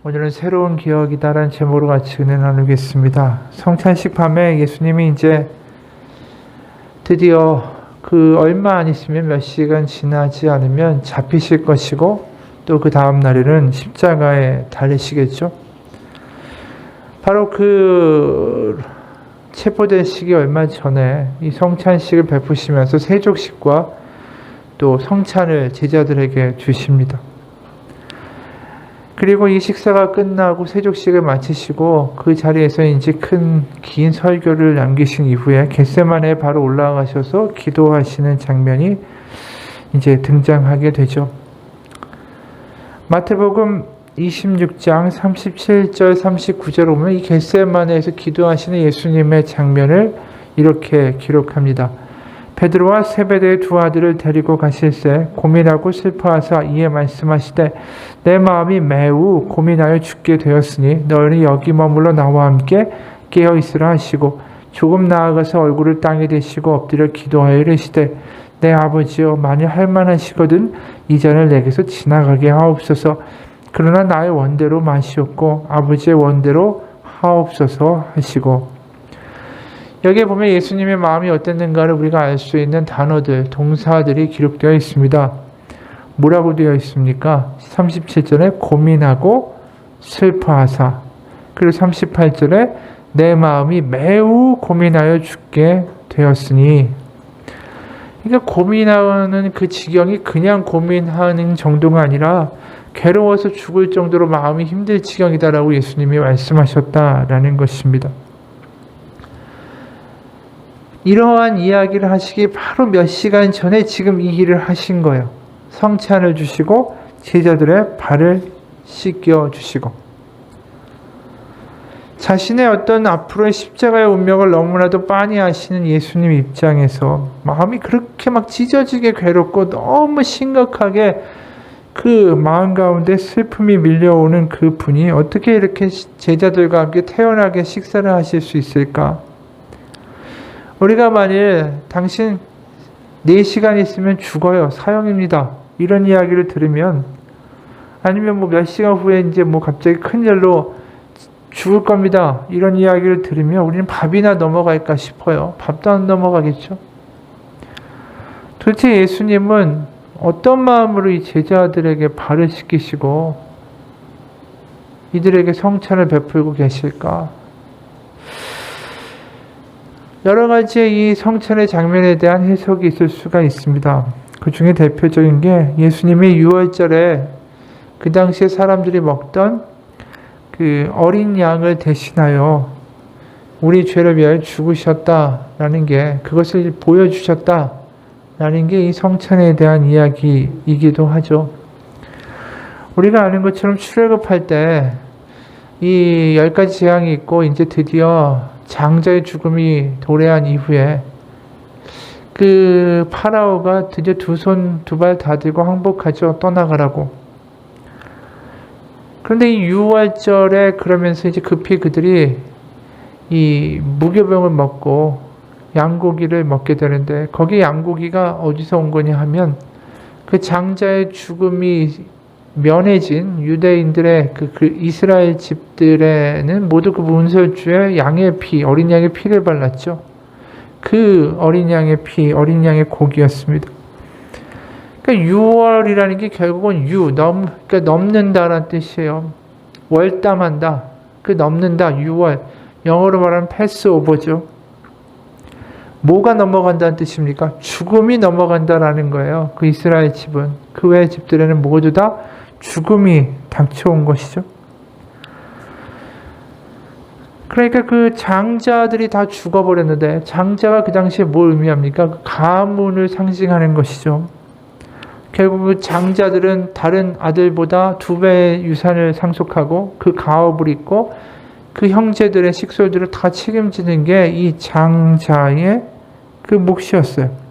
오늘은 새로운 기억이다라는 제목으로 같이 은혜 나누겠습니다. 성찬식 밤에 예수님이 이제 드디어 얼마 안 있으면 몇 시간 지나지 않으면 잡히실 것이고 또 그 다음 날에는 십자가에 달리시겠죠. 바로 체포되시기 얼마 전에 이 성찬식을 베푸시면서 세족식과 또 성찬을 제자들에게 주십니다. 그리고 이 식사가 끝나고 세족식을 마치시고 그 자리에서 이제 긴 설교를 남기신 이후에 겟세마네에 바로 올라가셔서 기도하시는 장면이 이제 등장하게 되죠. 마태복음 26장 37절 39절 보면 이 겟세마네에서 기도하시는 예수님의 장면을 이렇게 기록합니다. 베드로와 세베대의 두 아들을 데리고 가실새 고민하고 슬퍼하사 이에 말씀하시되 내 마음이 매우 고민하여 죽게 되었으니 너희는 여기 머물러 나와 함께 깨어있으라 하시고 조금 나아가서 얼굴을 땅에 대시고 엎드려 기도하여 이르시되 내 아버지여 만일 할만하시거든 이 잔을 내게서 지나가게 하옵소서. 그러나 나의 원대로 마시옵고 아버지의 원대로 하옵소서 하시고, 여기에 보면 예수님의 마음이 어땠는가를 우리가 알 수 있는 단어들, 동사들이 기록되어 있습니다. 뭐라고 되어 있습니까? 37절에 고민하고 슬퍼하사, 그리고 38절에 내 마음이 매우 고민하여 죽게 되었으니. 그러니까 고민하는 그 지경이 그냥 고민하는 정도가 아니라 괴로워서 죽을 정도로 마음이 힘들 지경이다라고 예수님이 말씀하셨다라는 것입니다. 이러한 이야기를 하시기 바로 몇 시간 전에 지금 이 일을 하신 거예요. 성찬을 주시고 제자들의 발을 씻겨 주시고, 자신의 어떤 앞으로의 십자가의 운명을 너무나도 빤히 아시는 예수님 입장에서 마음이 그렇게 막 찢어지게 괴롭고 너무 심각하게 그 마음 가운데 슬픔이 밀려오는 그 분이 어떻게 이렇게 제자들과 함께 태연하게 식사를 하실 수 있을까? 우리가 만일 당신 4시간 있으면 죽어요, 사형입니다, 이런 이야기를 들으면, 아니면 몇 시간 후에 이제 갑자기 큰 일로 죽을 겁니다, 이런 이야기를 들으면 우리는 밥이나 넘어갈까 싶어요. 밥도 안 넘어가겠죠. 도대체 예수님은 어떤 마음으로 이 제자들에게 발을 씻기시고 이들에게 성찬을 베풀고 계실까? 여러 가지의 이 성찬의 장면에 대한 해석이 있을 수가 있습니다. 그 중에 대표적인 게 예수님이 유월절에 그 당시에 사람들이 먹던 어린 양을 대신하여 우리 죄를 위하여 죽으셨다라는 게, 그것을 보여주셨다라는 게 이 성찬에 대한 이야기이기도 하죠. 우리가 아는 것처럼 출애굽할 때 이 10가지 재앙이 있고 이제 드디어 장자의 죽음이 도래한 이후에 파라오가 드디어 두 손 두 발 다 들고 항복하죠. 떠나가라고. 그런데 이 유월절에 그러면서 이제 급히 그들이 이 무교병을 먹고 양고기를 먹게 되는데, 거기 양고기가 어디서 온 거냐 하면 그 장자의 죽음이 면해진 유대인들의 이스라엘 집들에는 모두 그 문설주에 양의 피, 어린 양의 피를 발랐죠. 그 어린 양의 피, 어린 양의 고기였습니다. 그러니까 유월이라는 게 결국은 그러니까 넘는다라는 뜻이에요. 월담한다, 넘는다, 유월. 영어로 말하면 패스오버죠. 뭐가 넘어간다는 뜻입니까? 죽음이 넘어간다라는 거예요. 그 이스라엘 집은, 그 외의 집들에는 모두 다 죽음이 닥쳐온 것이죠. 그러니까 그 장자들이 다 죽어버렸는데, 장자가 그 당시에 뭘 의미합니까? 가문을 상징하는 것이죠. 결국 그 장자들은 다른 아들보다 2배의 유산을 상속하고 그 가업을 입고 그 형제들의 식솔들을 다 책임지는 게 이 장자의 그 몫이었어요.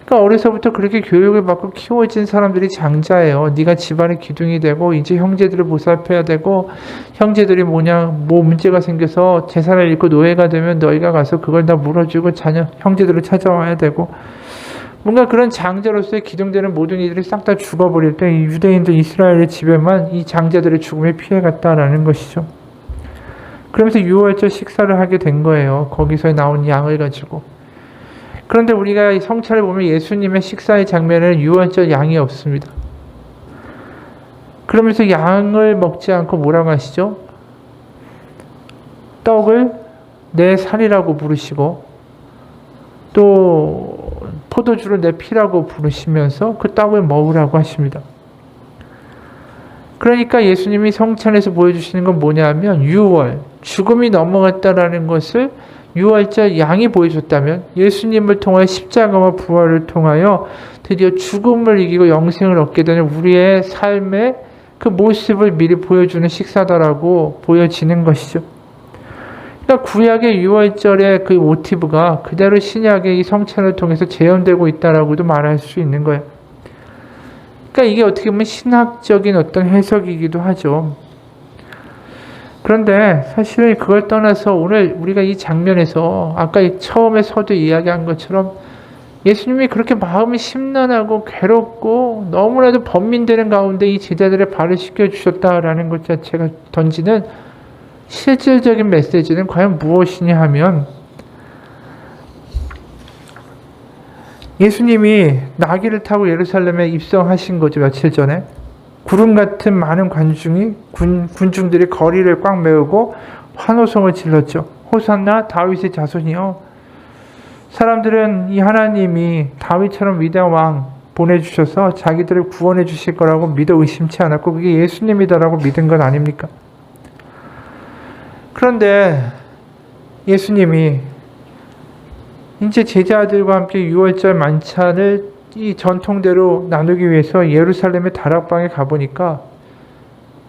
그러니까 어려서부터 그렇게 교육을 받고 키워진 사람들이 장자예요. 네가 집안의 기둥이 되고 이제 형제들을 보살펴야 되고, 형제들이 뭐 문제가 생겨서 재산을 잃고 노예가 되면 너희가 가서 그걸 다 물어주고 형제들을 찾아와야 되고, 뭔가 그런 장자로서의 기둥되는 모든 이들이 싹 다 죽어버릴 때 이 유대인들 이스라엘의 집에만 이 장자들의 죽음에 피해갔다라는 것이죠. 그러면서 유월절 식사를 하게 된 거예요. 거기서 나온 양을 가지고. 그런데 우리가 이 성찬을 보면 예수님의 식사의 장면에는 유월절 양이 없습니다. 그러면서 양을 먹지 않고 뭐라고 하시죠? 떡을 내 살이라고 부르시고 또 포도주를 내 피라고 부르시면서 그 떡을 먹으라고 하십니다. 그러니까 예수님이 성찬에서 보여주시는 건 뭐냐면 유월, 죽음이 넘어갔다라는 것을 유월절 양이 보여줬다면 예수님을 통하여 십자가와 부활을 통하여 드디어 죽음을 이기고 영생을 얻게 되는 우리의 삶의 그 모습을 미리 보여주는 식사다라고 보여지는 것이죠. 그러니까 구약의 유월절의 그 모티브가 그대로 신약의 이 성찬을 통해서 재현되고 있다라고도 말할 수 있는 거예요. 그러니까 이게 어떻게 보면 신학적인 어떤 해석이기도 하죠. 그런데 사실은 그걸 떠나서 오늘 우리가 이 장면에서 아까 처음에 서두 이야기한 것처럼 예수님이 그렇게 마음이 심란하고 괴롭고 너무나도 번민되는 가운데 이 제자들의 발을 씻겨주셨다라는 것 자체가 던지는 실질적인 메시지는 과연 무엇이냐 하면 예수님이 나귀를 타고 예루살렘에 입성하신 거죠. 며칠 전에. 구름 같은 많은 군중들이 거리를 꽉 메우고 환호성을 질렀죠. 호산나 다윗의 자손이요. 사람들은 이 하나님이 다윗처럼 위대한 왕 보내주셔서 자기들을 구원해 주실 거라고 믿어 의심치 않았고 그게 예수님이다라고 믿은 건 아닙니까? 그런데 예수님이 이제 제자들과 함께 유월절 만찬을 이 전통대로 나누기 위해서 예루살렘의 다락방에 가보니까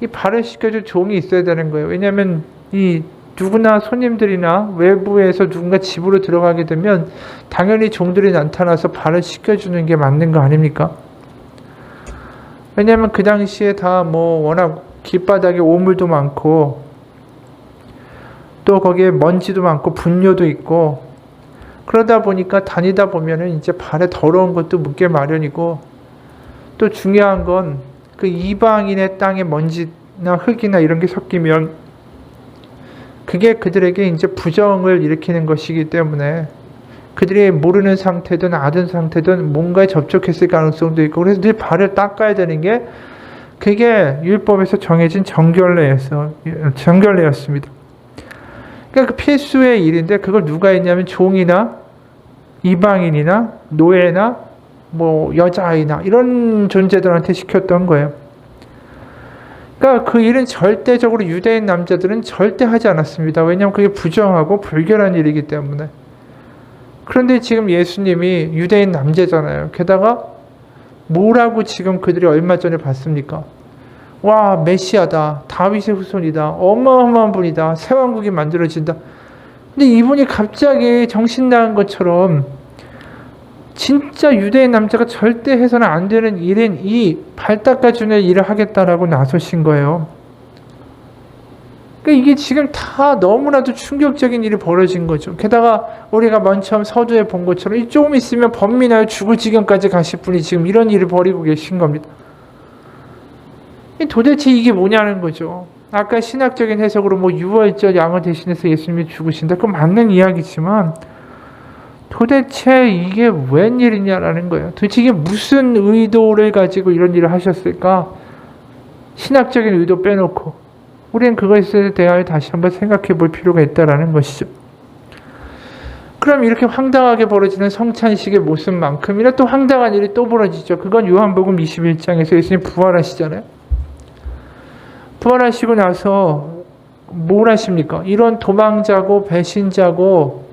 이 발을 씻겨줄 종이 있어야 되는 거예요. 왜냐하면 이 누구나 손님들이나 외부에서 누군가 집으로 들어가게 되면 당연히 종들이 나타나서 발을 씻겨주는 게 맞는 거 아닙니까? 왜냐하면 그 당시에 다 워낙 길바닥에 오물도 많고 또 거기에 먼지도 많고 분뇨도 있고 그러다 보니까 다니다 보면은 이제 발에 더러운 것도 묻게 마련이고 또 중요한 건 그 이방인의 땅에 먼지나 흙이나 이런 게 섞이면 그게 그들에게 이제 부정을 일으키는 것이기 때문에 그들이 모르는 상태든 아는 상태든 뭔가에 접촉했을 가능성도 있고 그래서 늘 발을 닦아야 되는 게 그게 율법에서 정해진 정결례였습니다. 그러니까 그 필수의 일인데 그걸 누가 했냐면 종이나 이방인이나 노예나 여자아이나 이런 존재들한테 시켰던 거예요. 그러니까 그 일은 절대적으로 유대인 남자들은 절대 하지 않았습니다. 왜냐하면 그게 부정하고 불결한 일이기 때문에. 그런데 지금 예수님이 유대인 남자잖아요. 게다가 뭐라고 지금 그들이 얼마 전에 봤습니까? 와, 메시아다. 다윗의 후손이다. 어마어마한 분이다. 새 왕국이 만들어진다. 근데 이분이 갑자기 정신 나간 것처럼 진짜 유대인 남자가 절대 해서는 안 되는 일인 이 발 닦아주는 일을 하겠다라고 나서신 거예요. 그러니까 이게 지금 다 너무나도 충격적인 일이 벌어진 거죠. 게다가 우리가 맨 처음 서두에 본 것처럼 조금 있으면 번민하여 죽을 지경까지 가실 분이 지금 이런 일을 벌이고 계신 겁니다. 도대체 이게 뭐냐는 거죠. 아까 신학적인 해석으로 유월절 양을 대신해서 예수님이 죽으신다. 그건 맞는 이야기지만 도대체 이게 웬일이냐라는 거예요. 도대체 이게 무슨 의도를 가지고 이런 일을 하셨을까? 신학적인 의도 빼놓고 우리는 그것에 대하여 다시 한번 생각해 볼 필요가 있다라는 것이죠. 그럼 이렇게 황당하게 벌어지는 성찬식의 모습만큼이나 또 황당한 일이 또 벌어지죠. 그건 요한복음 21장에서 예수님 부활하시잖아요. 부활하시고 나서 뭘 하십니까? 이런 도망자고 배신자고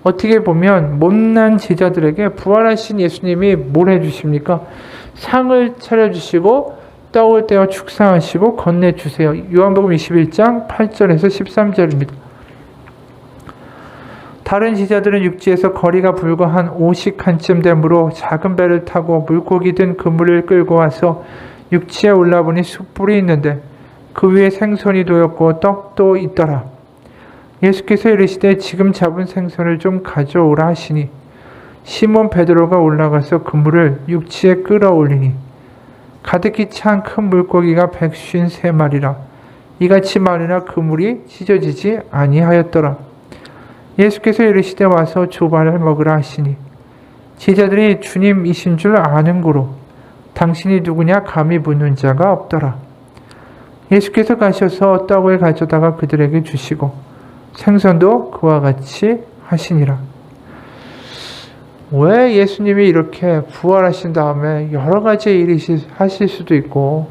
어떻게 보면 못난 제자들에게 부활하신 예수님이 뭘 해주십니까? 상을 차려주시고 떡을 떼어 축사하시고 건네주세요. 요한복음 21장 8절에서 13절입니다. 다른 제자들은 육지에서 거리가 불과 한 50칸쯤 되므로 작은 배를 타고 물고기 든 그물을 끌고 와서 육지에 올라보니 숯불이 있는데 그 위에 생선이 놓였고 떡도 있더라. 예수께서 이르시되 지금 잡은 생선을 좀 가져오라 하시니 시몬 베드로가 올라가서 그물을 육지에 끌어올리니 가득히 찬 큰 물고기가 153마리라. 이같이 많으나 그물이 찢어지지 아니하였더라. 예수께서 이르시되 와서 조반을 먹으라 하시니 제자들이 주님이신 줄 아는 고로 당신이 누구냐 감히 묻는 자가 없더라. 예수께서 가셔서 떡을 가져다가 그들에게 주시고 생선도 그와 같이 하시니라. 왜 예수님이 이렇게 부활하신 다음에 여러 가지 일을 하실 수도 있고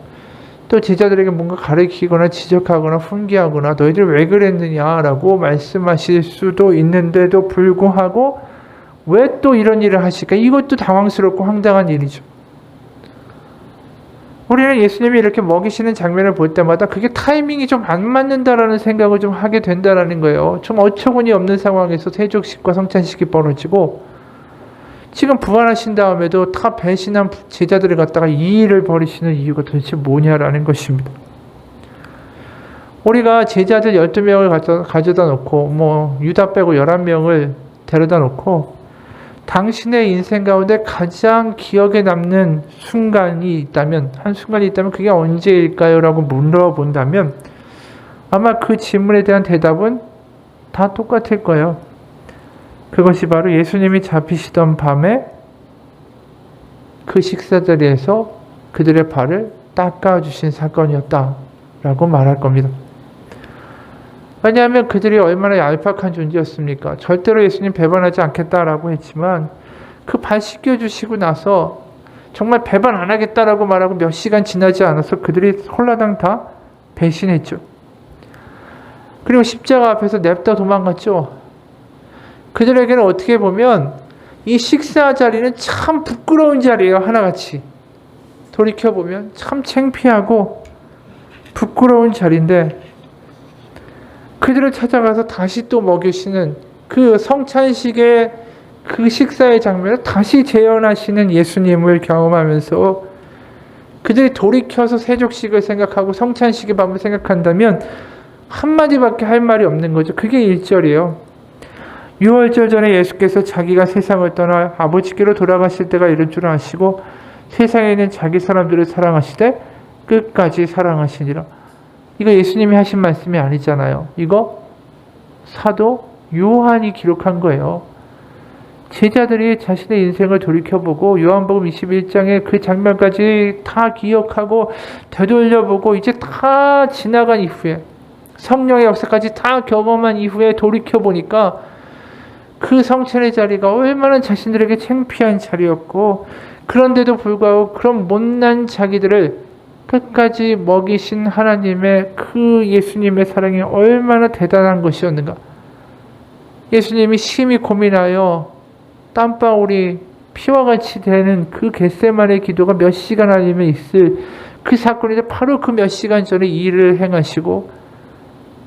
또 제자들에게 뭔가 가르치거나 지적하거나 훈계하거나 너희들 왜 그랬느냐라고 말씀하실 수도 있는데도 불구하고 왜 또 이런 일을 하실까? 이것도 당황스럽고 황당한 일이죠. 우리는 예수님이 이렇게 먹이시는 장면을 볼 때마다 그게 타이밍이 좀 안 맞는다라는 생각을 좀 하게 된다라는 거예요. 좀 어처구니 없는 상황에서 세족식과 성찬식이 벌어지고 지금 부활하신 다음에도 다 배신한 제자들을 갖다가 이 일을 벌이시는 이유가 도대체 뭐냐라는 것입니다. 우리가 제자들 12명을 가져다 놓고 유다 빼고 11명을 데려다 놓고 당신의 인생 가운데 가장 기억에 남는 순간이 있다면 한순간이 있다면 그게 언제일까요? 라고 물어본다면 아마 그 질문에 대한 대답은 다 똑같을 거예요. 그것이 바로 예수님이 잡히시던 밤에 그 식사 자리에서 그들의 발을 닦아주신 사건이었다라고 말할 겁니다. 왜냐하면 그들이 얼마나 얄팍한 존재였습니까? 절대로 예수님 배반하지 않겠다라고 했지만 그 발 씻겨주시고 나서 정말 배반 안 하겠다라고 말하고 몇 시간 지나지 않아서 그들이 홀라당 다 배신했죠. 그리고 십자가 앞에서 냅다 도망갔죠. 그들에게는 어떻게 보면 이 식사 자리는 참 부끄러운 자리예요. 하나같이 돌이켜보면 참 창피하고 부끄러운 자리인데 그들을 찾아가서 다시 또 먹이시는 그 성찬식의 그 식사의 장면을 다시 재현하시는 예수님을 경험하면서 그들이 돌이켜서 세족식을 생각하고 성찬식의 밤을 생각한다면 한마디밖에 할 말이 없는 거죠. 그게 1절이에요. 유월절 전에 예수께서 자기가 세상을 떠나 아버지께로 돌아가실 때가 이럴 줄 아시고 세상에 있는 자기 사람들을 사랑하시되 끝까지 사랑하시니라. 이거 예수님이 하신 말씀이 아니잖아요. 이거 사도 요한이 기록한 거예요. 제자들이 자신의 인생을 돌이켜보고 요한복음 21장의 그 장면까지 다 기억하고 되돌려보고 이제 다 지나간 이후에 성령의 역사까지 다 경험한 이후에 돌이켜보니까 그 성찬의 자리가 얼마나 자신들에게 창피한 자리였고 그런데도 불구하고 그런 못난 자기들을 끝까지 먹이신 하나님의 그 예수님의 사랑이 얼마나 대단한 것이었는가. 예수님이 심히 고민하여 땀방울이 피와 같이 되는 그 겟세마네 기도가 몇 시간 아니면 있을 그 사건인데 바로 그 몇 시간 전에 이 일을 행하시고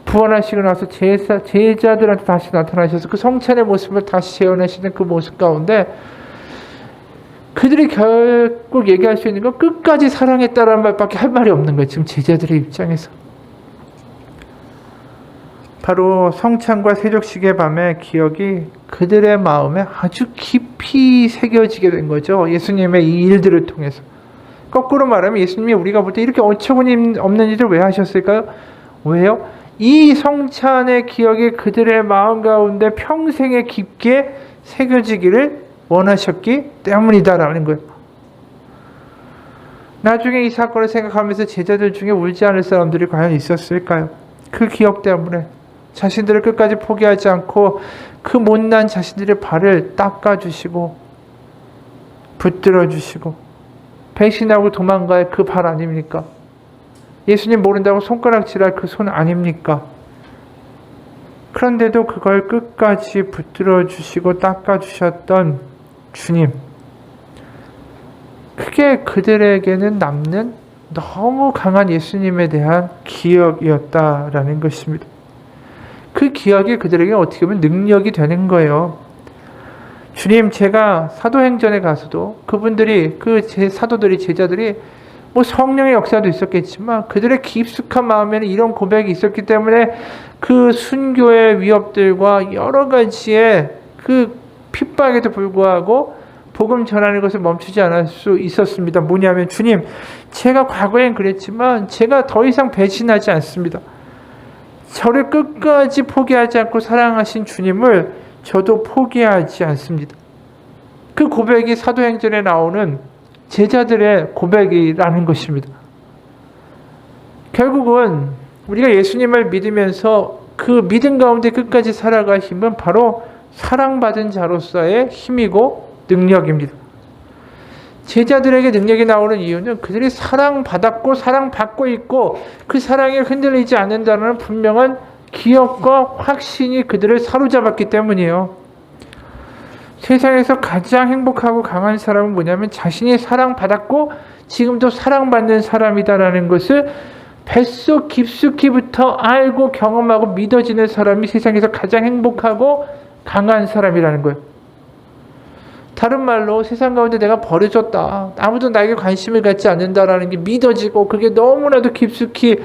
부활하시고 나서 제자들한테 다시 나타나셔서 그 성찬의 모습을 다시 재현하시는 그 모습 가운데 그들이 결국 얘기할 수 있는 건 끝까지 사랑했다라는 말밖에 할 말이 없는 거예요. 지금 제자들의 입장에서. 바로 성찬과 세족식의 밤의 기억이 그들의 마음에 아주 깊이 새겨지게 된 거죠. 예수님의 이 일들을 통해서. 거꾸로 말하면 예수님이 우리가 볼 때 이렇게 어처구니 없는 일을 왜 하셨을까요? 왜요? 이 성찬의 기억이 그들의 마음 가운데 평생에 깊게 새겨지기를 원하셨기 때문이다라는 거예요. 나중에 이 사건을 생각하면서 제자들 중에 울지 않을 사람들이 과연 있었을까요? 그 기억 때문에 자신들을 끝까지 포기하지 않고 그 못난 자신들의 발을 닦아주시고 붙들어주시고 배신하고 도망갈 그 발 아닙니까? 예수님 모른다고 손가락질할 그 손 아닙니까? 그런데도 그걸 끝까지 붙들어주시고 닦아주셨던 주님, 그게 그들에게는 남는 너무 강한 예수님에 대한 기억이었다라는 것입니다. 그 기억이 그들에게 어떻게 보면 능력이 되는 거예요. 주님, 제가 사도행전에 가서도 그분들이 사도들이 제자들이 성령의 역사도 있었겠지만 그들의 깊숙한 마음에는 이런 고백이 있었기 때문에 그 순교의 위협들과 여러 가지의 그 핍박에도 불구하고 복음 전하는 것을 멈추지 않을 수 있었습니다. 뭐냐면 주님, 제가 과거엔 그랬지만 제가 더 이상 배신하지 않습니다. 저를 끝까지 포기하지 않고 사랑하신 주님을 저도 포기하지 않습니다. 그 고백이 사도행전에 나오는 제자들의 고백이라는 것입니다. 결국은 우리가 예수님을 믿으면서 그 믿음 가운데 끝까지 살아갈 힘은 바로 사랑받은 자로서의 힘이고 능력입니다. 제자들에게 능력이 나오는 이유는 그들이 사랑받았고 사랑받고 있고 그 사랑에 흔들리지 않는다는 분명한 기억과 확신이 그들을 사로잡았기 때문이에요. 세상에서 가장 행복하고 강한 사람은 뭐냐면 자신이 사랑받았고 지금도 사랑받는 사람이다라는 것을 뱃속 깊숙이부터 알고 경험하고 믿어지는 사람이 세상에서 가장 행복하고 강한 사람이라는 거예요. 다른 말로 세상 가운데 내가 버려졌다, 아무도 나에게 관심을 갖지 않는다라는 게 믿어지고 그게 너무나도 깊숙이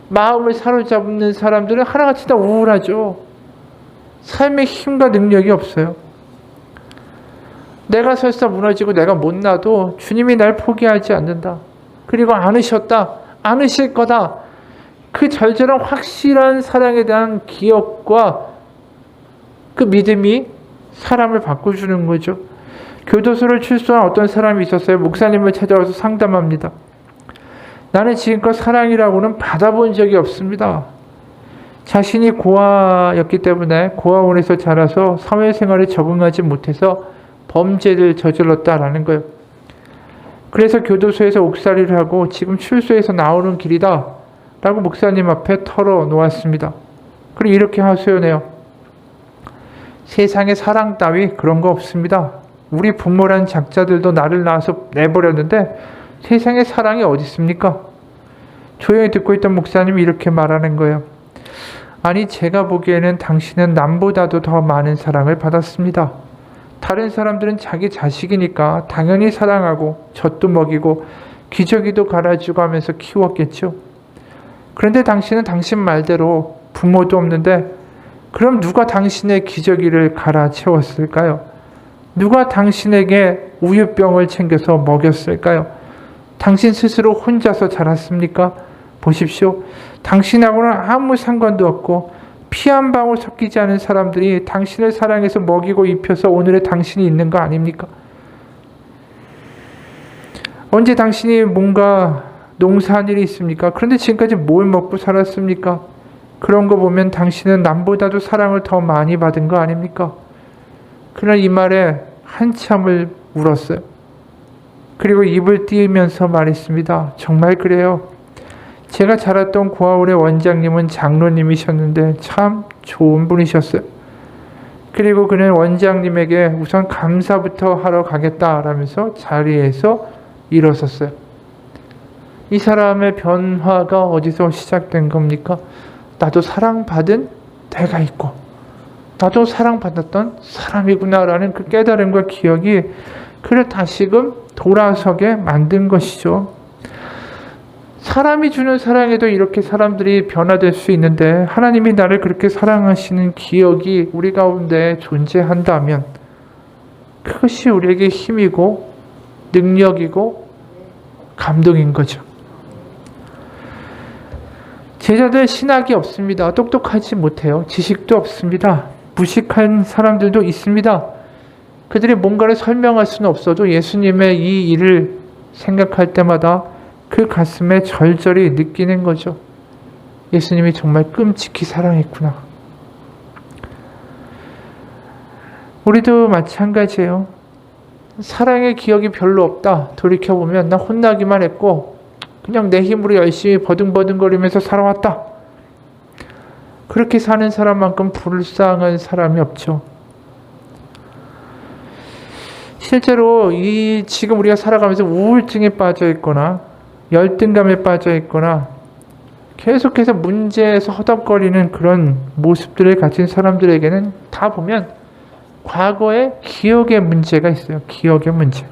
마음을 사로잡는 사람들은 하나같이 다 우울하죠. 삶의 힘과 능력이 없어요. 내가 설사 무너지고 내가 못나도 주님이 날 포기하지 않는다. 그리고 않으셨다. 않으실 거다. 그 절절한 확실한 사랑에 대한 기억과 그 믿음이 사람을 바꿔주는 거죠. 교도소를 출소한 어떤 사람이 있었어요. 목사님을 찾아와서 상담합니다. 나는 지금껏 사랑이라고는 받아본 적이 없습니다. 자신이 고아였기 때문에 고아원에서 자라서 사회생활에 적응하지 못해서 범죄를 저질렀다라는 거예요. 그래서 교도소에서 옥살이를 하고 지금 출소해서 나오는 길이다 라고 목사님 앞에 털어놓았습니다. 그리고 이렇게 하소연해요. 세상에 사랑 따위 그런 거 없습니다. 우리 부모란 작자들도 나를 낳아서 내버렸는데 세상에 사랑이 어디 있습니까? 조용히 듣고 있던 목사님이 이렇게 말하는 거예요. 아니, 제가 보기에는 당신은 남보다도 더 많은 사랑을 받았습니다. 다른 사람들은 자기 자식이니까 당연히 사랑하고 젖도 먹이고 기저귀도 갈아주고 하면서 키웠겠죠. 그런데 당신은 당신 말대로 부모도 없는데 그럼 누가 당신의 기저귀를 갈아 채웠을까요? 누가 당신에게 우유병을 챙겨서 먹였을까요? 당신 스스로 혼자서 자랐습니까? 보십시오. 당신하고는 아무 상관도 없고 피 한 방울 섞이지 않은 사람들이 당신을 사랑해서 먹이고 입혀서 오늘의 당신이 있는 거 아닙니까? 언제 당신이 뭔가 농사한 일이 있습니까? 그런데 지금까지 뭘 먹고 살았습니까? 그런 거 보면 당신은 남보다도 사랑을 더 많이 받은 거 아닙니까? 그날 이 말에 한참을 울었어요. 그리고 입을 띄우면서 말했습니다. 정말 그래요. 제가 자랐던 고아원의 원장님은 장로님이셨는데 참 좋은 분이셨어요. 그리고 그는 원장님에게 우선 감사부터 하러 가겠다라면서 자리에서 일어섰어요. 이 사람의 변화가 어디서 시작된 겁니까? 나도 사랑받은 때가 있고 나도 사랑받았던 사람이구나라는 그 깨달음과 기억이 그를 다시금 돌아서게 만든 것이죠. 사람이 주는 사랑에도 이렇게 사람들이 변화될 수 있는데 하나님이 나를 그렇게 사랑하시는 기억이 우리 가운데 존재한다면 그것이 우리에게 힘이고 능력이고 감동인 거죠. 제자들 신학이 없습니다. 똑똑하지 못해요. 지식도 없습니다. 무식한 사람들도 있습니다. 그들이 뭔가를 설명할 수는 없어도 예수님의 이 일을 생각할 때마다 그 가슴에 절절히 느끼는 거죠. 예수님이 정말 끔찍히 사랑했구나. 우리도 마찬가지예요. 사랑의 기억이 별로 없다. 돌이켜보면 나 혼나기만 했고 그냥 내 힘으로 열심히 버둥버둥거리면서 살아왔다. 그렇게 사는 사람만큼 불쌍한 사람이 없죠. 실제로 지금 우리가 살아가면서 우울증에 빠져 있거나 열등감에 빠져 있거나 계속해서 문제에서 허덕거리는 그런 모습들을 가진 사람들에게는 다 보면 과거의 기억의 문제가 있어요. 기억의 문제.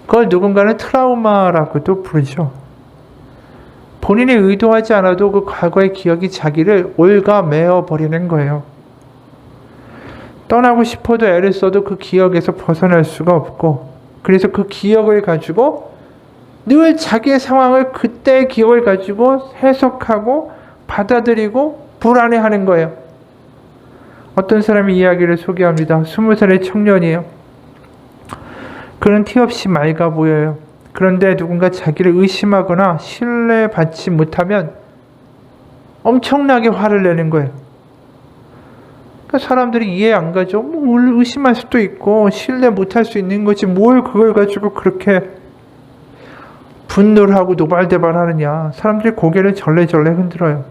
그걸 누군가는 트라우마라고도 부르죠. 본인이 의도하지 않아도 그 과거의 기억이 자기를 갉아매어 버리는 거예요. 떠나고 싶어도 애를 써도 그 기억에서 벗어날 수가 없고, 그래서 그 기억을 가지고 늘 자기의 상황을, 그때의 기억을 가지고 해석하고 받아들이고 불안해하는 거예요. 어떤 사람이 이야기를 소개합니다. 20살의 청년이에요. 그는 티 없이 맑아 보여요. 그런데 누군가 자기를 의심하거나 신뢰받지 못하면 엄청나게 화를 내는 거예요. 그러니까 사람들이 이해 안 가죠. 뭐 의심할 수도 있고 신뢰 못할 수 있는 거지 뭘 그걸 가지고 그렇게 분노를 하고 노발대발하느냐. 사람들이 고개를 절레절레 흔들어요.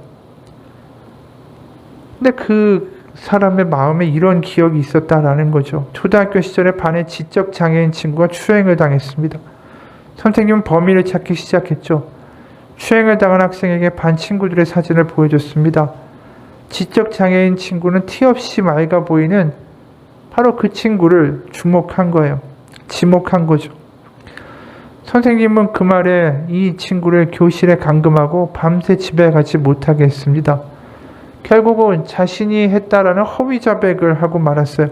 근데 그 사람의 마음에 이런 기억이 있었다라는 거죠. 초등학교 시절에 반에 지적장애인 친구가 추행을 당했습니다. 선생님은 범인을 찾기 시작했죠. 추행을 당한 학생에게 반 친구들의 사진을 보여줬습니다. 지적장애인 친구는 티 없이 맑아 보이는 바로 그 친구를 주목한 거예요. 지목한 거죠. 선생님은 그 말에 이 친구를 교실에 감금하고 밤새 집에 가지 못하게 했습니다. 결국은 자신이 했다라는 허위 자백을 하고 말았어요.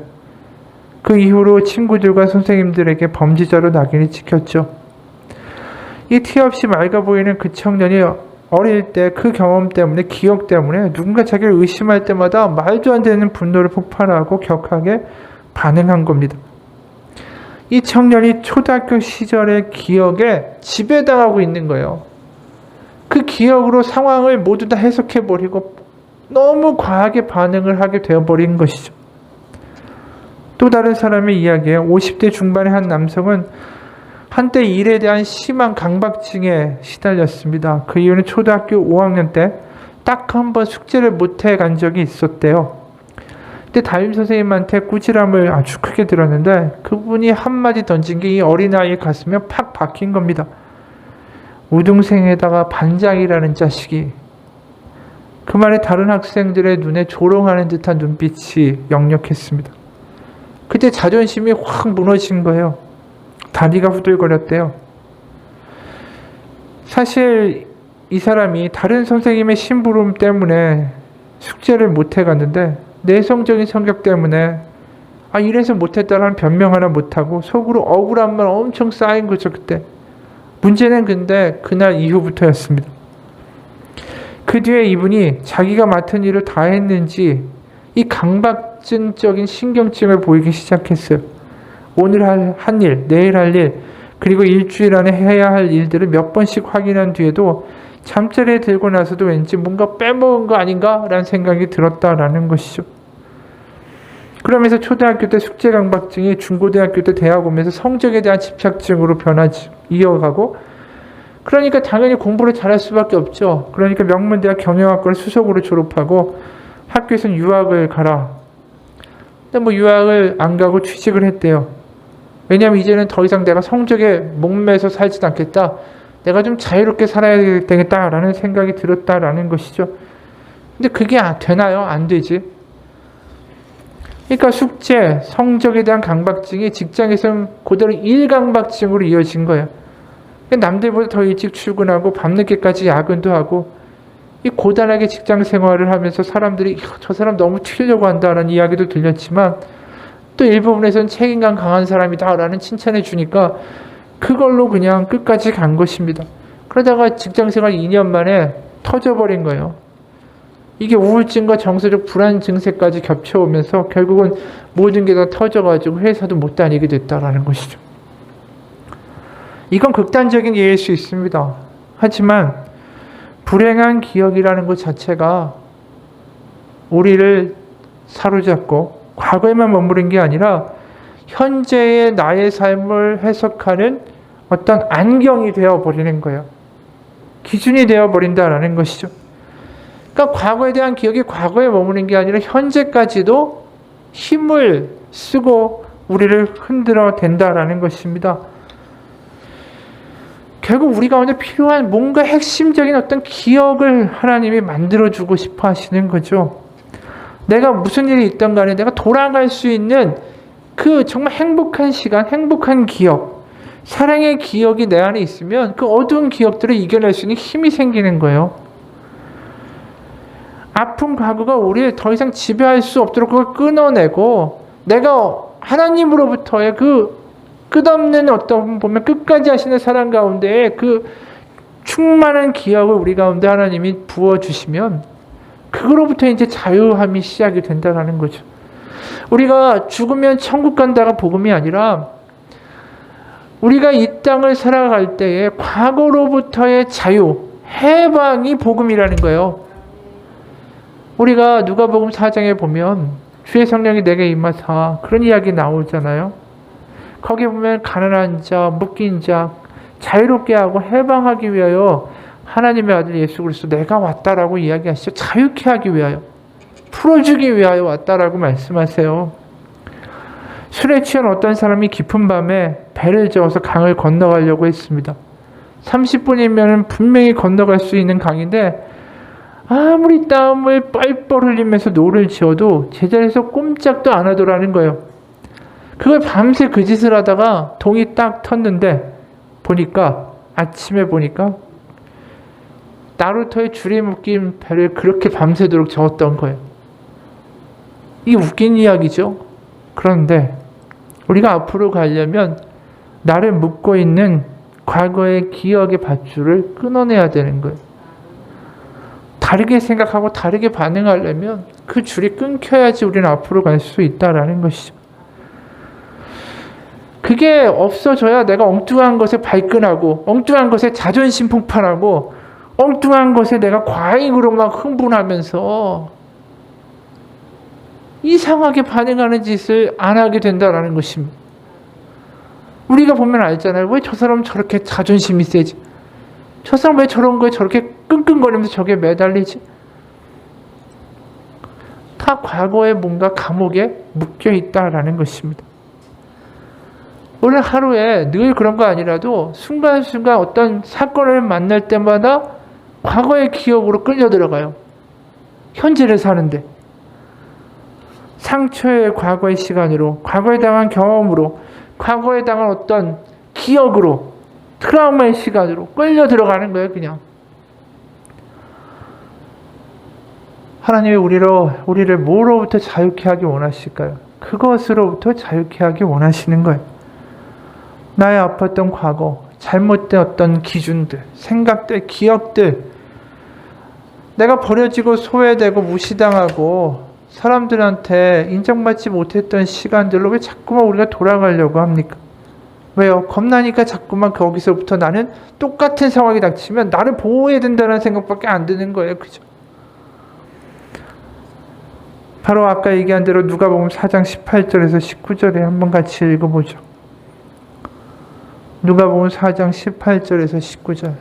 그 이후로 친구들과 선생님들에게 범죄자로 낙인이 찍혔죠. 이 티 없이 맑아 보이는 그 청년이 어릴 때 그 경험 때문에, 기억 때문에 누군가 자기를 의심할 때마다 말도 안 되는 분노를 폭발하고 격하게 반응한 겁니다. 이 청년이 초등학교 시절의 기억에 지배당하고 있는 거예요. 그 기억으로 상황을 모두 다 해석해버리고 너무 과하게 반응을 하게 되어버린 것이죠. 또 다른 사람의 이야기에 50대 중반의 한 남성은 한때 일에 대한 심한 강박증에 시달렸습니다. 그 이유는 초등학교 5학년 때 딱 한 번 숙제를 못해 간 적이 있었대요. 그때 담임선생님한테 꾸지람을 아주 크게 들었는데 그분이 한마디 던진 게 이 어린아이의 가슴에 팍 박힌 겁니다. 우등생에다가 반장이라는 자식이. 그 말에 다른 학생들의 눈에 조롱하는 듯한 눈빛이 역력했습니다. 그때 자존심이 확 무너진 거예요. 다리가 후들거렸대요. 사실 이 사람이 다른 선생님의 심부름 때문에 숙제를 못해 갔는데 내성적인 성격 때문에 이래서 못했다라는 변명 하나 못하고 속으로 억울한 말 엄청 쌓인 거죠. 그때. 문제는 근데 그날 이후부터였습니다. 그 뒤에 이분이 자기가 맡은 일을 다 했는지 이 강박증적인 신경증을 보이기 시작했어요. 오늘 한 일, 내일 할 일, 그리고 일주일 안에 해야 할 일들을 몇 번씩 확인한 뒤에도 잠자리에 들고 나서도 왠지 뭔가 빼먹은 거 아닌가? 라는 생각이 들었다라는 것이죠. 그러면서 초등학교 때 숙제 강박증이 중고등학교 때 대학 오면서 성적에 대한 집착증으로 이어가고, 그러니까 당연히 공부를 잘할 수밖에 없죠. 그러니까 명문대학 경영학과를 수석으로 졸업하고 학교에서는 유학을 가라. 근데 유학을 안 가고 취직을 했대요. 왜냐하면 이제는 더 이상 내가 성적에 목매서 살지 않겠다. 내가 좀 자유롭게 살아야 되겠다라는 생각이 들었다라는 것이죠. 근데 그게 되나요? 안 되지. 그러니까 숙제, 성적에 대한 강박증이 직장에서는 그대로 일강박증으로 이어진 거예요. 남들보다 더 일찍 출근하고 밤늦게까지 야근도 하고 이 고단하게 직장 생활을 하면서 사람들이 저 사람 너무 튀려고 한다라는 이야기도 들렸지만 또 일부분에서는 책임감 강한 사람이다라는 칭찬해 주니까 그걸로 그냥 끝까지 간 것입니다. 그러다가 직장 생활 2년 만에 터져버린 거예요. 이게 우울증과 정서적 불안 증세까지 겹쳐오면서 결국은 모든 게 다 터져가지고 회사도 못 다니게 됐다라는 것이죠. 이건 극단적인 예일 수 있습니다. 하지만 불행한 기억이라는 것 자체가 우리를 사로잡고 과거에만 머무른 게 아니라 현재의 나의 삶을 해석하는 어떤 안경이 되어버리는 거예요. 기준이 되어버린다라는 것이죠. 그러니까 과거에 대한 기억이 과거에 머무는 게 아니라 현재까지도 힘을 쓰고 우리를 흔들어 댄다라는 것입니다. 결국 우리 가운데 필요한 뭔가 핵심적인 어떤 기억을 하나님이 만들어주고 싶어 하시는 거죠. 내가 무슨 일이 있던 간에 내가 돌아갈 수 있는 그 정말 행복한 시간, 행복한 기억, 사랑의 기억이 내 안에 있으면 그 어두운 기억들을 이겨낼 수 있는 힘이 생기는 거예요. 아픈 과거가 우리를 더 이상 지배할 수 없도록 그걸 끊어내고 내가 하나님으로부터의 그 끝없는 어떤 보면 끝까지 하시는 사랑 가운데 그 충만한 기억을 우리 가운데 하나님이 부어주시면 그거로부터 이제 자유함이 시작이 된다는 거죠. 우리가 죽으면 천국 간다가 복음이 아니라 우리가 이 땅을 살아갈 때에 과거로부터의 자유, 해방이 복음이라는 거예요. 우리가 누가복음 4장에 보면 주의 성령이 내게 임하사 그런 이야기 나오잖아요. 거기 보면 가난한 자, 묶인 자 자유롭게 하고 해방하기 위하여 하나님의 아들 예수 그리스도 내가 왔다라고 이야기하시죠. 자유케 하기 위하여, 풀어주기 위하여 왔다라고 말씀하세요. 술에 취한 어떤 사람이 깊은 밤에 배를 저어서 강을 건너가려고 했습니다. 30분이면 분명히 건너갈 수 있는 강인데 아무리 땀을 뻘뻘 흘리면서 노를 지어도 제자리에서 꼼짝도 안 하더라는 거예요. 그걸 밤새 그 짓을 하다가 동이 딱 텄는데 아침에 보니까 나루터의 줄이 묶인 배를 그렇게 밤새도록 저었던 거예요. 이게 웃긴 이야기죠. 그런데 우리가 앞으로 가려면 나를 묶고 있는 과거의 기억의 밧줄을 끊어내야 되는 거예요. 다르게 생각하고 다르게 반응하려면 그 줄이 끊겨야지 우리는 앞으로 갈 수 있다라는 것이죠. 그게 없어져야 내가 엉뚱한 것에 발끈하고 엉뚱한 것에 자존심 폭발하고 엉뚱한 것에 내가 과잉으로 막 흥분하면서 이상하게 반응하는 짓을 안 하게 된다는 것입니다. 우리가 보면 알잖아요. 왜 저 사람 저렇게 자존심이 세지? 저 사람 왜 저런 거에 저렇게 끙끙거리면서 저게 매달리지? 다 과거에 뭔가 감옥에 묶여 있다라는 것입니다. 오늘 하루에 늘 그런 거 아니라도 순간순간 어떤 사건을 만날 때마다 과거의 기억으로 끌려 들어가요. 현재를 사는데. 상처의 과거의 시간으로, 과거에 당한 경험으로, 과거에 당한 어떤 기억으로, 트라우마의 시간으로 끌려 들어가는 거예요, 그냥. 하나님이 우리를 뭐로부터 자유케 하기 원하실까요? 그것으로부터 자유케 하기 원하시는 거예요. 나의 아팠던 과거, 잘못된 어떤 기준들, 생각들, 기억들, 내가 버려지고 소외되고 무시당하고 사람들한테 인정받지 못했던 시간들로 왜 자꾸만 우리가 돌아가려고 합니까? 왜요? 겁나니까 자꾸만 거기서부터 나는 똑같은 상황이 닥치면 나를 보호해야 된다는 생각밖에 안 드는 거예요. 그죠? 바로 아까 얘기한 대로 누가복음 4장 18절에서 19절에 한번 같이 읽어보죠. 누가복음 4장 18절에서 19절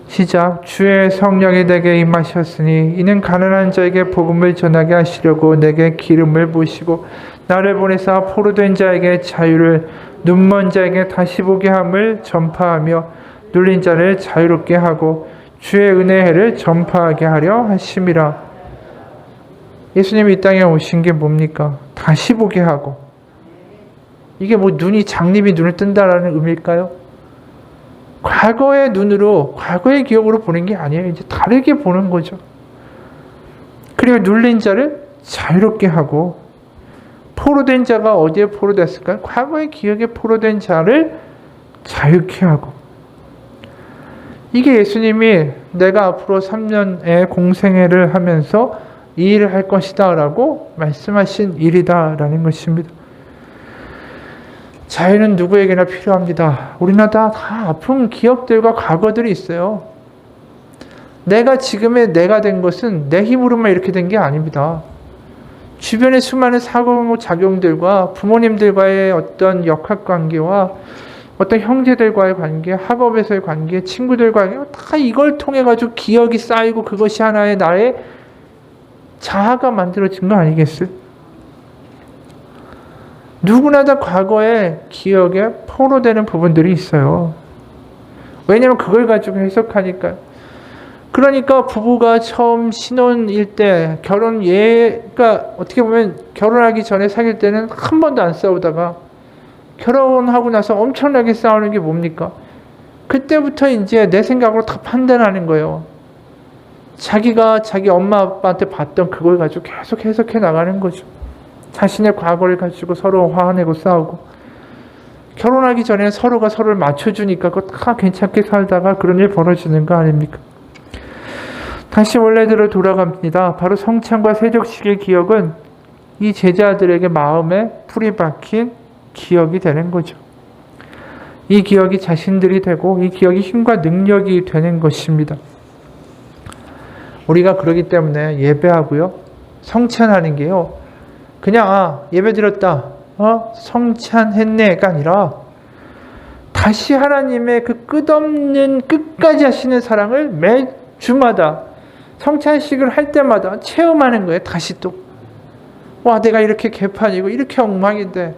시작. 주의 성령이 내게 임하셨으니 이는 가난한 자에게 복음을 전하게 하시려고 내게 기름을 부으시고 나를 보내사 포로된 자에게 자유를, 눈먼 자에게 다시 보게 함을 전파하며 눌린 자를 자유롭게 하고 주의 은혜의 해를 전파하게 하려 하심이라. 예수님이 이 땅에 오신 게 뭡니까? 다시 보게 하고. 이게 뭐 장님이 눈을 뜬다라는 의미일까요? 과거의 눈으로, 과거의 기억으로 보는 게 아니에요. 이제 다르게 보는 거죠. 그리고 눌린 자를 자유롭게 하고, 포로된 자가 어디에 포로됐을까요? 과거의 기억에 포로된 자를 자유케 하고. 이게 예수님이 내가 앞으로 3년의 공생애를 하면서 이 일을 할 것이다 라고 말씀하신 일이다 라는 것입니다. 자유는 누구에게나 필요합니다. 우리나 다 아픈 기억들과 과거들이 있어요. 내가 지금의 내가 된 것은 내 힘으로만 이렇게 된 게 아닙니다. 주변의 수많은 상호작용들과 부모님들과의 어떤 역학관계와 어떤 형제들과의 관계, 학업에서의 관계, 친구들과의 관계, 다 이걸 통해 가지고 기억이 쌓이고 그것이 하나의 나의 자아가 만들어진 거 아니겠어요? 누구나 다 과거의 기억에 포로되는 부분들이 있어요. 왜냐하면 그걸 가지고 해석하니까요. 그러니까 부부가 처음 신혼일 때 그러니까 어떻게 보면 결혼하기 전에 사귈 때는 한 번도 안 싸우다가 결혼하고 나서 엄청나게 싸우는 게 뭡니까? 그때부터 이제 내 생각으로 다 판단하는 거예요. 자기가 자기 엄마 아빠한테 봤던 그걸 가지고 계속 해석해 나가는 거죠. 자신의 과거를 가지고 서로 화내고 싸우고, 결혼하기 전에 서로가 서로를 맞춰주니까 그거 다 괜찮게 살다가 그런 일 벌어지는 거 아닙니까? 다시 원래대로 돌아갑니다. 바로 성찬과 세족식의 기억은 이 제자들에게 마음에 풀이 박힌 기억이 되는 거죠. 이 기억이 자신들이 되고 이 기억이 힘과 능력이 되는 것입니다. 우리가 그러기 때문에 예배하고요, 성찬하는 게요, 그냥 예배 드렸다, 성찬했네가 아니라 다시 하나님의 그 끝없는 끝까지 하시는 사랑을 매주마다 성찬식을 할 때마다 체험하는 거예요. 다시 또 내가 이렇게 개판이고 이렇게 엉망인데,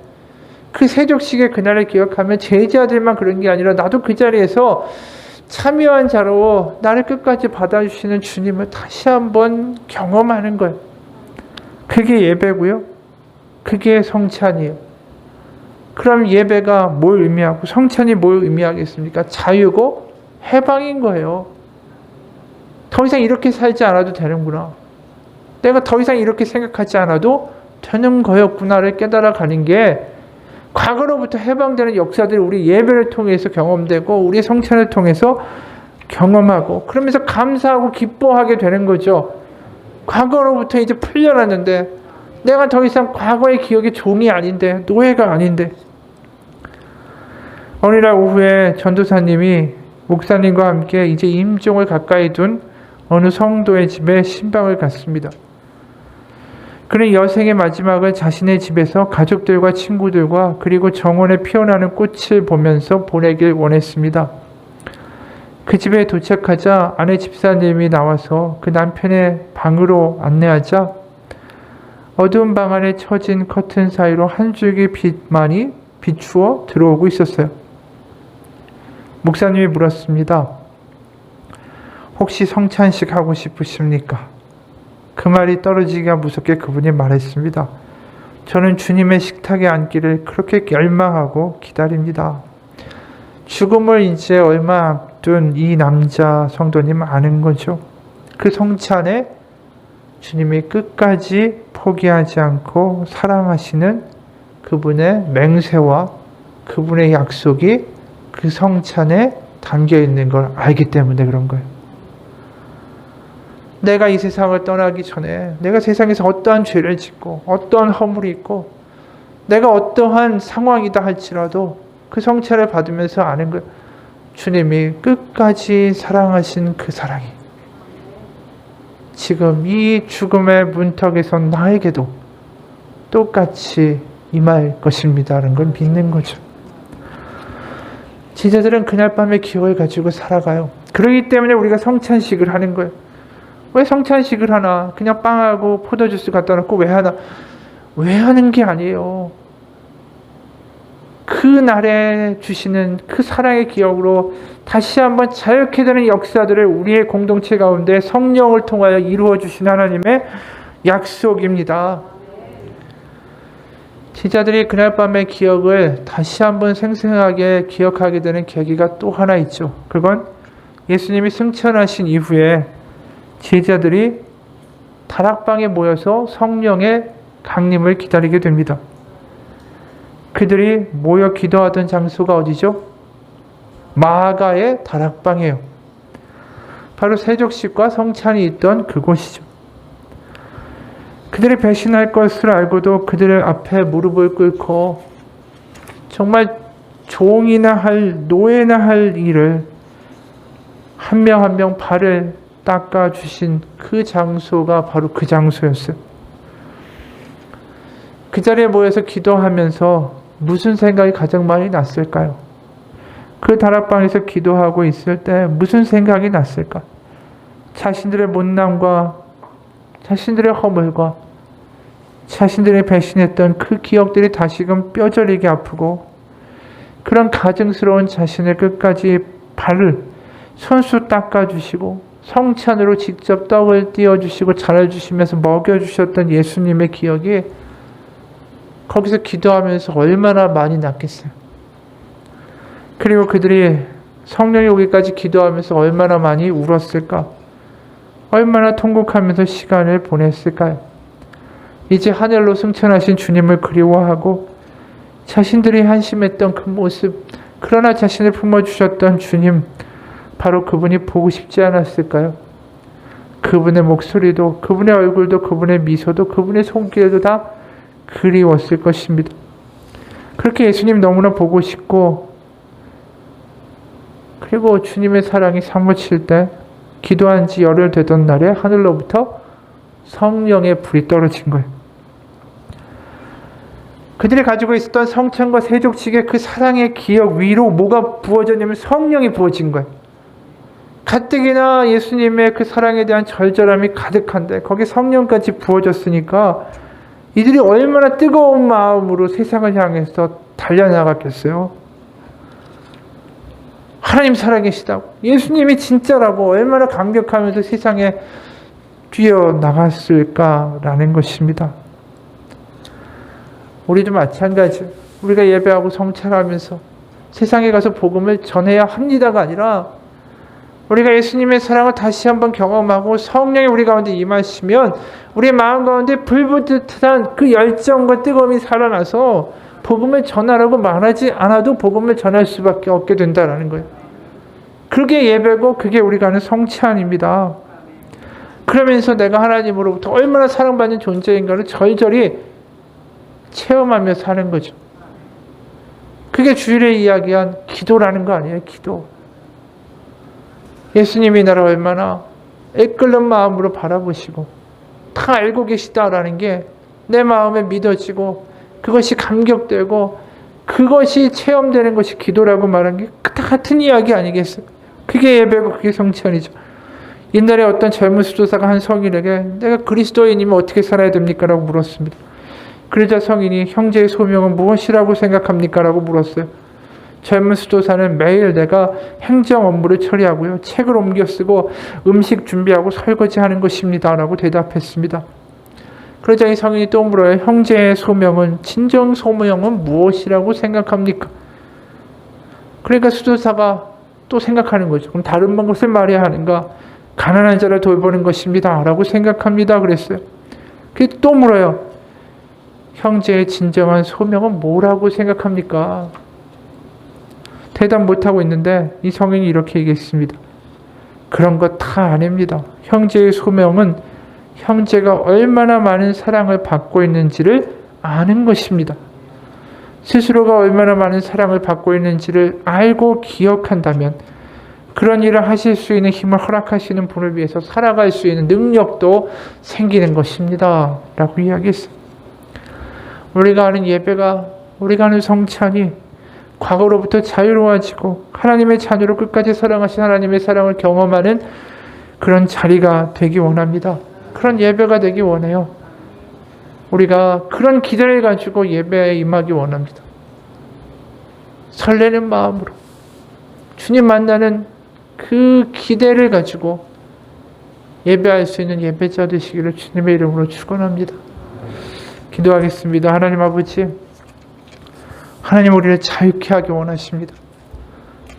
그 세족식의 그날을 기억하면 제자들만 그런 게 아니라 나도 그 자리에서 참여한 자로 나를 끝까지 받아주시는 주님을 다시 한번 경험하는 거예요. 그게 예배고요, 그게 성찬이에요. 그럼 예배가 뭘 의미하고 성찬이 뭘 의미하겠습니까? 자유고 해방인 거예요. 더 이상 이렇게 살지 않아도 되는구나, 내가 더 이상 이렇게 생각하지 않아도 되는 거였구나를 깨달아가는 게 과거로부터 해방되는 역사들이 우리 예배를 통해서 경험되고 우리 성찬을 통해서 경험하고, 그러면서 감사하고 기뻐하게 되는 거죠. 과거로부터 이제 풀려났는데 내가 더 이상 과거의 기억의 종이 아닌데, 노예가 아닌데. 어느 날 오후에 전도사님이 목사님과 함께 이제 임종을 가까이 둔 어느 성도의 집에 신방을 갔습니다. 그는 여생의 마지막을 자신의 집에서 가족들과 친구들과 그리고 정원에 피어나는 꽃을 보면서 보내길 원했습니다. 그 집에 도착하자 아내 집사님이 나와서 그 남편의 방으로 안내하자 어두운 방 안에 처진 커튼 사이로 한 줄기 빛만이 비추어 들어오고 있었어요. 목사님이 물었습니다. 혹시 성찬식 하고 싶으십니까? 그 말이 떨어지기가 무섭게 그분이 말했습니다. 저는 주님의 식탁에 앉기를 그렇게 열망하고 기다립니다. 죽음을 이제 얼마 앞둔 이 남자 성도님 아는 거죠. 그 성찬에 주님이 끝까지 포기하지 않고 사랑하시는 그분의 맹세와 그분의 약속이 그 성찬에 담겨 있는 걸 알기 때문에 그런 거예요. 내가 이 세상을 떠나기 전에 내가 세상에서 어떠한 죄를 짓고 어떠한 허물이 있고 내가 어떠한 상황이다 할지라도 그 성찬을 받으면서 아는 거예요. 주님이 끝까지 사랑하신 그 사랑이 지금 이 죽음의 문턱에서 나에게도 똑같이 임할 것입니다라는 걸 믿는 거죠. 제자들은 그날 밤의 기억을 가지고 살아가요. 그렇기 때문에 우리가 성찬식을 하는 거예요. 왜 성찬식을 하나? 그냥 빵하고 포도주스 갖다 놓고 왜 하나? 왜 하는 게 아니에요. 그 날에 주시는 그 사랑의 기억으로 다시 한번 자유케 되는 역사들을 우리의 공동체 가운데 성령을 통하여 이루어 주신 하나님의 약속입니다. 제자들이 그날 밤의 기억을 다시 한번 생생하게 기억하게 되는 계기가 또 하나 있죠. 그건 예수님이 승천하신 이후에 제자들이 다락방에 모여서 성령의 강림을 기다리게 됩니다. 그들이 모여 기도하던 장소가 어디죠? 마가의 다락방이에요. 바로 세족식과 성찬이 있던 그곳이죠. 그들이 배신할 것을 알고도 그들 앞에 무릎을 꿇고 정말 종이나 할 노예나 할 일을 한 명 한 명 발을 닦아주신 그 장소가 바로 그 장소였어요. 그 자리에 모여서 기도하면서 무슨 생각이 가장 많이 났을까요? 그 다락방에서 기도하고 있을 때 무슨 생각이 났을까? 자신들의 못남과 자신들의 허물과 자신들이 배신했던 그 기억들이 다시금 뼈저리게 아프고 그런 가증스러운 자신을 끝까지 발을 손수 닦아주시고 성찬으로 직접 떡을 띄워주시고 잘해주시면서 먹여주셨던 예수님의 기억이 거기서 기도하면서 얼마나 많이 났겠어요. 그리고 그들이 성령이 오기까지 기도하면서 얼마나 많이 울었을까? 얼마나 통곡하면서 시간을 보냈을까요? 이제 하늘로 승천하신 주님을 그리워하고 자신들이 한심했던 그 모습, 그러나 자신을 품어주셨던 주님, 바로 그분이 보고 싶지 않았을까요? 그분의 목소리도, 그분의 얼굴도, 그분의 미소도, 그분의 손길도 다 그리웠을 것입니다. 그렇게 예수님 너무나 보고 싶고, 그리고 주님의 사랑이 사무칠 때 기도한 지 열흘 되던 날에 하늘로부터 성령의 불이 떨어진 거예요. 그들이 가지고 있었던 성찬과 세족식의 그 사랑의 기억 위로 뭐가 부어졌냐면 성령이 부어진 거예요. 가뜩이나 예수님의 그 사랑에 대한 절절함이 가득한데 거기 성령까지 부어졌으니까 이들이 얼마나 뜨거운 마음으로 세상을 향해서 달려나갔겠어요. 하나님 살아계시다고, 예수님이 진짜라고 얼마나 감격하면서 세상에 뛰어나갔을까라는 것입니다. 우리도 마찬가지. 우리가 예배하고 성찬하면서 세상에 가서 복음을 전해야 합니다가 아니라 우리가 예수님의 사랑을 다시 한번 경험하고 성령이 우리 가운데 임하시면 우리의 마음 가운데 불붙듯한 그 열정과 뜨거움이 살아나서 복음을 전하라고 말하지 않아도 복음을 전할 수밖에 없게 된다는 거예요. 그게 예배고 그게 우리가 하는 성찬입니다. 그러면서 내가 하나님으로부터 얼마나 사랑받는 존재인가를 절절히 체험하며 사는 거죠. 그게 주일에 이야기한 기도라는 거 아니에요. 기도. 예수님이 나를 얼마나 애끓는 마음으로 바라보시고 다 알고 계시다라는 게 내 마음에 믿어지고 그것이 감격되고 그것이 체험되는 것이 기도라고 말한 게 다 같은 이야기 아니겠어요? 그게 예배고 그게 성찬이죠. 옛날에 어떤 젊은 수도사가 한 성인에게 내가 그리스도인이면 어떻게 살아야 됩니까? 라고 물었습니다. 그러자 성인이 형제의 소명은 무엇이라고 생각합니까? 라고 물었어요. 젊은 수도사는 매일 내가 행정 업무를 처리하고요, 책을 옮겨 쓰고 음식 준비하고 설거지하는 것입니다. 라고 대답했습니다. 그러자 이 성인이 또 물어요. 형제의 소명은, 진정 소명은 무엇이라고 생각합니까? 그러니까 수도사가 또 생각하는 거죠. 그럼 다른 것을 말해야 하는가? 가난한 자를 돌보는 것입니다. 라고 생각합니다. 그랬어요. 그게 또 물어요. 형제의 진정한 소명은 뭐라고 생각합니까? 대답 못하고 있는데 이 성인이 이렇게 얘기했습니다. 그런 거 다 아닙니다. 형제의 소명은 형제가 얼마나 많은 사랑을 받고 있는지를 아는 것입니다. 스스로가 얼마나 많은 사랑을 받고 있는지를 알고 기억한다면 그런 일을 하실 수 있는 힘을 허락하시는 분을 위해서 살아갈 수 있는 능력도 생기는 것입니다. 라고 이야기했어요. 우리가 하는 예배가, 우리가 하는 성찬이 과거로부터 자유로워지고 하나님의 자녀로 끝까지 사랑하신 하나님의 사랑을 경험하는 그런 자리가 되기 원합니다. 그런 예배가 되기 원해요. 우리가 그런 기대를 가지고 예배에 임하기 원합니다. 설레는 마음으로 주님 만나는 그 기대를 가지고 예배할 수 있는 예배자 되시기를 주님의 이름으로 축원합니다. 기도하겠습니다. 하나님 아버지, 하나님 우리를 자유케 하기 원하십니다.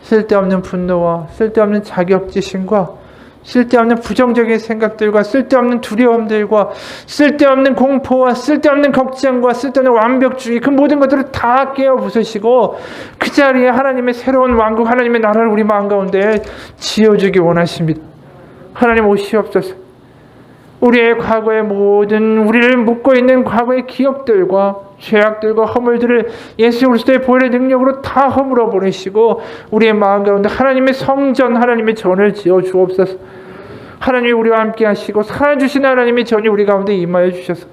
쓸데없는 분노와 쓸데없는 자격지심과 쓸데없는 부정적인 생각들과 쓸데없는 두려움들과 쓸데없는 공포와 쓸데없는 걱정과 쓸데없는 완벽주의, 그 모든 것들을 다 깨어 부수시고 그 자리에 하나님의 새로운 왕국, 하나님의 나라를 우리 마음 가운데 지어주기 원하십니다. 하나님 오시옵소서. 우리의 과거의 모든, 우리를 묶고 있는 과거의 기억들과 죄악들과 허물들을 예수 그리스도의 보혈의 능력으로 다 허물어 버리시고 우리의 마음 가운데 하나님의 성전, 하나님의 전을 지어 주옵소서. 하나님이 우리와 함께 하시고 살아주신 하나님의 전이 우리 가운데 임하여 주셔서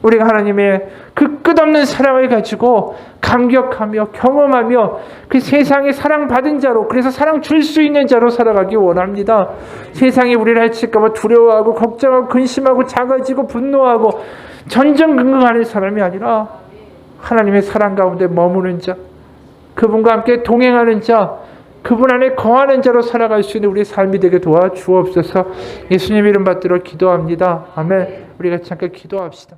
우리가 하나님의 그 끝없는 사랑을 가지고 감격하며 경험하며 그 세상에 사랑받은 자로, 그래서 사랑 줄 수 있는 자로 살아가기 원합니다. 세상이 우리를 해칠까 봐 두려워하고 걱정하고 근심하고 작아지고 분노하고 전전긍긍하는 사람이 아니라 하나님의 사랑 가운데 머무는 자, 그분과 함께 동행하는 자, 그분 안에 거하는 자로 살아갈 수 있는 우리의 삶이 되게 도와주옵소서. 예수님 이름 받들어 기도합니다. 아멘. 우리 같이 함께 기도합시다.